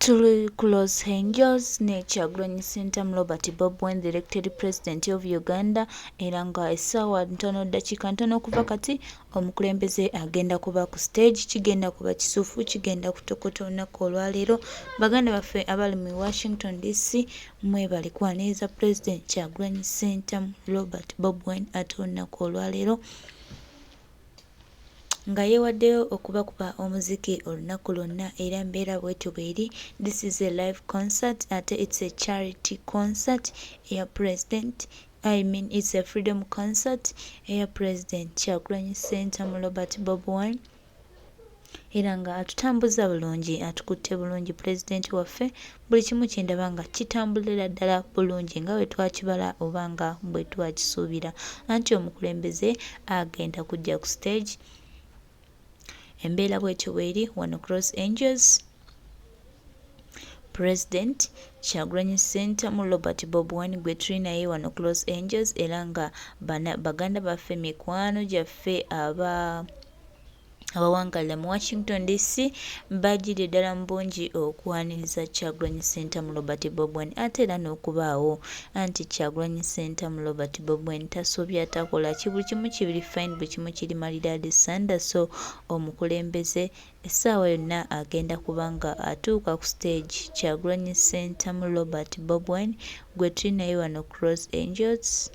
To close angels ne Kyagulanyi Ssentamu Robert Bobi Wine, the elected president of Uganda, era nga essaawa ntono ddakiika ntono okuva kati omukulembeze agenda kuba ku stage, kigenda kuba kisuufu, kigenda kutokota olunaku olwaleero. Baganda baffe abali mu Washington DC mwebale kwaniriza president Kyagulanyi Ssentamu Robert Bobi Wine ate olunaku olwaleero nga yeewaddeyo okubakuba omuziki olunaku lwonna era mbeera bwetyo bweri. This is a live concert ate it's a charity concert eya president, it's a freedom concert eya president Kyagulanyi Ssentamu Robert Bobi Wine, era nga atutambuza bulungi, atukutte bulungi president waffe. Buli kimu kyendaba nga kitambulira ddala bulungi nga bwe twakibala oba nga bwe twakisuubira, anti omukulembeze agenda kujja ku stage. Embeera bwetyo bweri wano Cross Angels. President Kyagulanyi Ssentamu Robert Bobi Wine gwe tuli naye wano Cross Angels, era nga baganda baffe mikwano gyaffe abawangalira mu Washington DC bajjire ddala mu bungi okwaniriza Kyagulanyi Ssentamu Robert Bobi Wine ate era n'okubaawo anti Kyagulanyi Ssentamu Robert Bobi Wine tasobya takola buli kimu kibiri fine, buli kimu kiri maliraadi sanda. So omukulembeze essaawa yonna agenda kubanga atuuka ku stage. Kyagulanyi Ssentamu Robert Bobi Wine gwe tuli naye wano Cross Angels.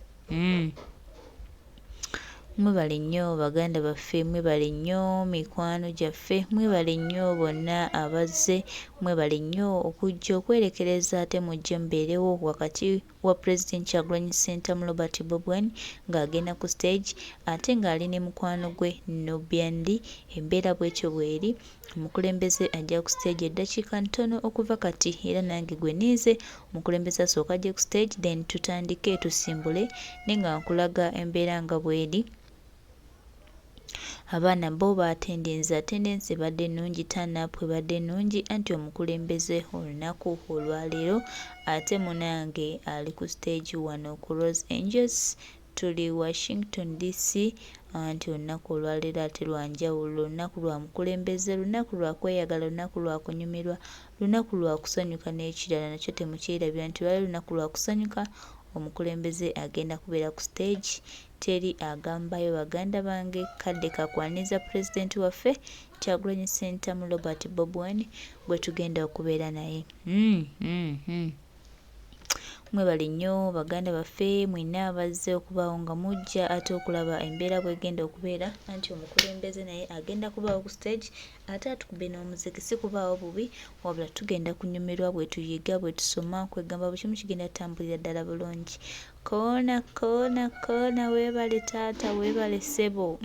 Mwebale nnyo baganda baffe, mwebale nnyo mikwano gyaffe, mwebale nnyo bonna abazze, mwebale nnyo okujja okwerekereza ate mujje mubeerewo wakati wa President Kyagulanyi Ssentamu Robert Bobi Wine ng'agenda ku stage ate ng'ali ne mukwano gwe Nobyandi. Embeera bwetyo bweri, omukulembeze ajja ku stage eddakiika ntono okuva kati, era nange gwe niize omukulembeze asooka ajje ku stage then tutandike tusimbule ne nga nkulaga embeera nga bweri. Abaana bo attendance ebadde ennungi, turn-up ebadde ennungi, anti omukulembeze olunaku olwaleero ate munange ali ku stage wano ku Los Angeles, tuli Washington DC, anti olunaku olwaleero ate lwanjawulo, lunaku lwa mukulembeze, lunaku lwa kweyagala, lunaku lwa kunyumirwa, lunaku lwa kusanyuka n'ekirala nakyo temukyerabira nti lwali lunaku lwa kusanyuka. Omukulembeze agenda kubeera ku stage, teri agambayo baganda bange, kadde kakwaniriza president waffe Kyagulanyi Ssentamu Robert Bobi Wine gwe tugenda okubeera naye. Mwebale nnyo baganda baffe mwenna abazze okubaawo nga mujja ate okulaba embeera bwegenda okubeera, anti omukulembeze naye agenda kubaawo ku stage ate atukube n'omuziki, si kubaawo bubi wabula tugenda kunyumirwa bwe tuyiga, bwe tusoma, kwegamba buli kimu kigenda tutambulira ddala bulungi. Koona koona koona, weebale taata, weebale ssebo.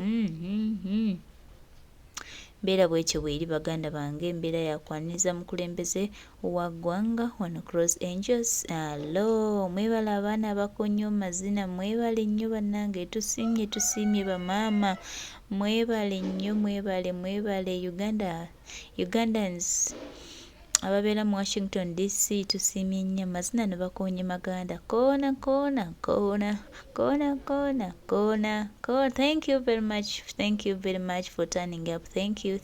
Mbeera bwekyo bweri baganda bange, embeera yakwaniriza mukulembeze wa ggwanga wano Cross Angels. Alo mwebale abaana abakonyo mazina, mwebale nnyo bannange, tusiimye bamaama, mwebale nnyo, mwebale Ugandans ababeera mu Washington DC, tusiimye nnyo amazina ne bakonye maganda. Koona koona koona koona koona koona koona. Thank you very much for turning up. Thank you.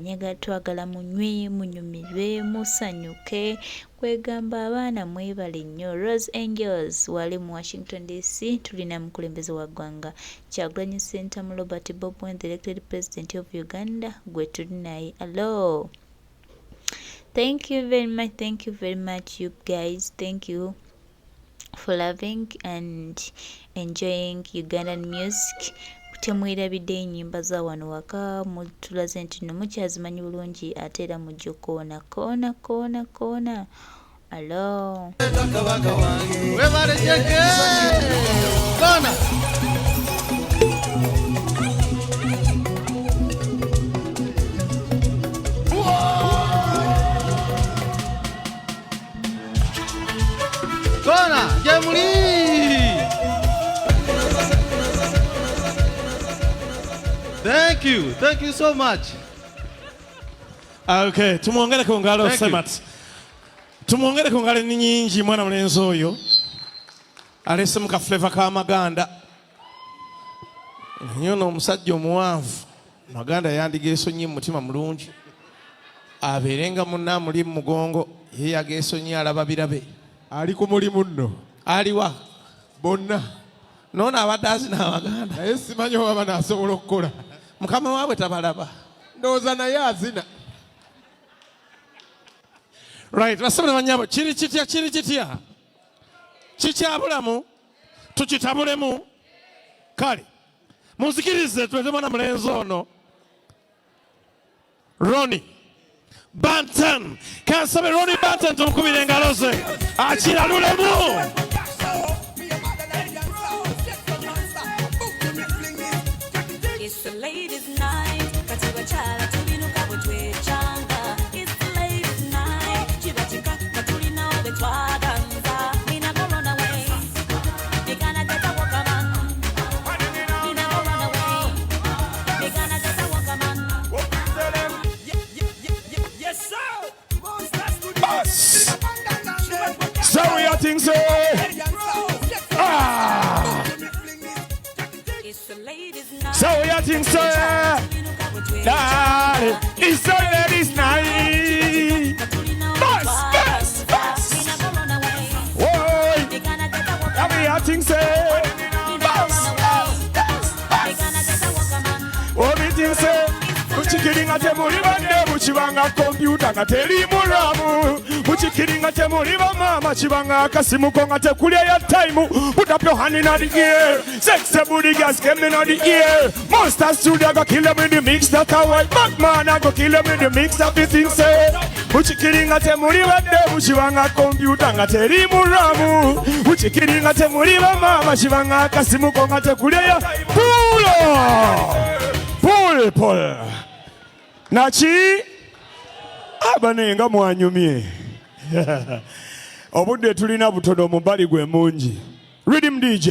Nyaga twagala munywe, munyumirwe, musanyuke, kwegamba abaana mwebale nnyo. Rose Angels wali mu Washington DC, tulina mukulembeze wa ggwanga Kyagulanyi Ssentamu Robert Bobi Wine, the elected president of Uganda, gwe tuli naye. Hello. Thank you very much you guys. Thank you for loving and enjoying Ugandan music. Temwerabidde ennyimba za wano waka, tulaze nti nno mukyazimanyi bulungi ate era mujja koona koona koona koona. Alo koona jemuli. Thank you so much. Okay, tumwongere ku ngalo Semat. Tumwongere ku ngalo nyingi mwana mulenzi oyo. Alese mu ka flavor ka maganda. Nyono omusajja omuwanvu. Maganda yandigeso nnyo mutima mulungi. abeerenga munna muli mu mugongo ye yageesonyi alaba birabe ali ku mulimu nno aliwa bonna noono abadde azina Abaganda naye simanyi oba banaasobola okukola mukama waabwe tabalaba ndowooza naye azina right basabira banyabo kiri kitya kikyabulamu tukitabulemu kale munzikirize twetebona mulenzi ono Ronnie Banton kansabe Ronnie Banton tumukubire engalo ze akiralulemu It's the ladies' night. Katiba chala tubinuka bwetwechanga. It's the ladies' night. Chibatika katulina obetwaganza. Nina go run away. Me gonna get a walk man. Nina go run away. Me gonna get a walk man. Yes sir. Boss. So we are things so It's the ladies' night. so we are things so Darling, it's the ladies' night. Boss. Nina go run away. Whoa, Me gonna get a walk we are things so Obiting say, Muchikiringa temuri bande, Muchibanga computer, Nateli Muramu, Muchikiringa temuri mama, Chibanga Kasimu Konga Kulia ya time, put up your hand in the ear, sexy booty gas came in the ear, Monster Studio go kill them in the mix, that I want, Batman I go kill them in the mix, that thing say, Muchikiringa temuri bande, Muchibanga computer, Nateli Muramu, Muchikiringa temuri mama, Chibanga Kasimu Konga Kulia ya Paul Nachi abanenga mwanyumye obudde tulina butono mu bali gwe mungi Rhythm DJ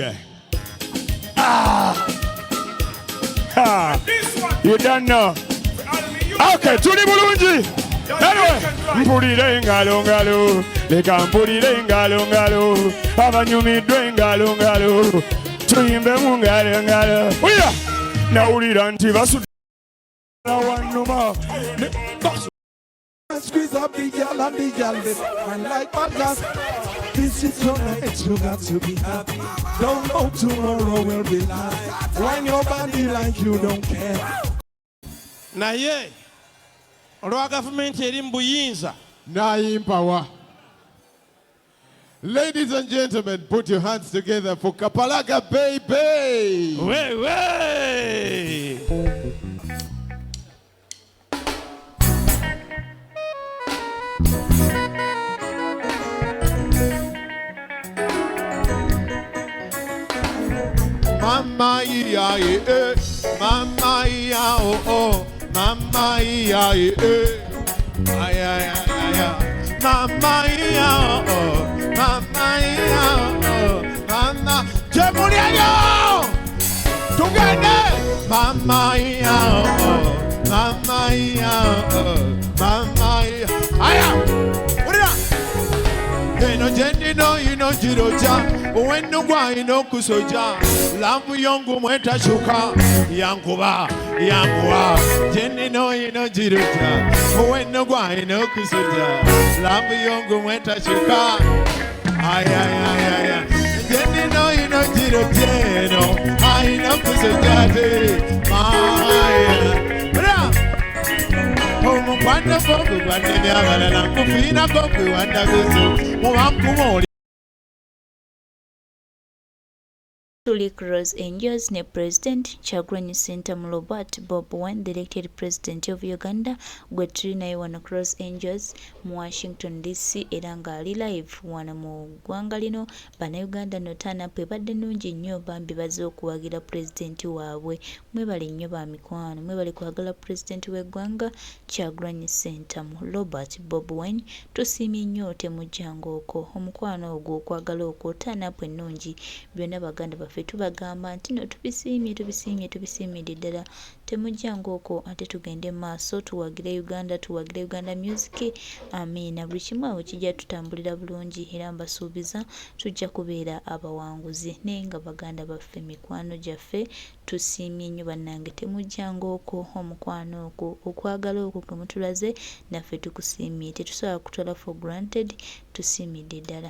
you don't know okay tuli bulungi anyway mpulire ngalo leka mpulire ngalo abanyumiddwe ngalo tuyimbe mu ngalo uya nawulira nti basudde wanuma squeeze up the girl and the girl and like podcast. This is your night, you got to be happy. Don't know tomorrow will be last. When your body like you don't care. naye olwa gavumenti eri mu buyinza Power. Ladies and gentlemen, put your hands together for Kapalaga Baby. we Mama iya eh, mama iya oh, mama iya eh, ay ay ay ay, mama iya oh, mama iya oh, mama, Jemuliayo, together, mama iya oh, mama iya oh, mama iya, aya, uria, eno jendi no ino jiroja, uwenu gwa ino kusoja. Lambu yongu mweta shuka yankuba jenni no ino jiruja uwenu gwa ino kusuja lambu yongu mweta shuka ay jenni no ino jirujeno ino kusuja bra omukwano bogu gwanne byabalala nkufina bogu wanda gusu mubankumo Cross Angels ne President Kyagulanyi Ssentamu Robert Bob Wine, the elected President of Uganda, gwe tuli naye wano Cross Angels mu Washington DC era ng'ali live wano mu ggwanga lino. Banayuganda no turn up ebadde nnungi nnyo bambi bazze okuwagira President waabwe. Mwebale nnyo ba mikwano, mwebale kwagala President w'eggwanga Kyagulanyi Ssentamu Robert Bob Wine. Tusiimye nnyo temujjanga okwo omukwano ogwo okwagala okwo turn up ennungi byonna baganda baffe naffe tubagamba nti no tubisiimye ddala temujja ng'okwo ate tugende maaso tuwagire Uganda music. Amiina, buli kimu awo kijja tutambulira bulungi era mbasuubiza tujja kubeera abawanguzi naye nga baganda baffe mikwano gyaffe tusiimye nnyo bannange temujja ng'okwo omukwano ogwo okwagala okwo kwe mutulaze naffe tukusiimye tetusobola kutwala for granted tusiimidde ddala.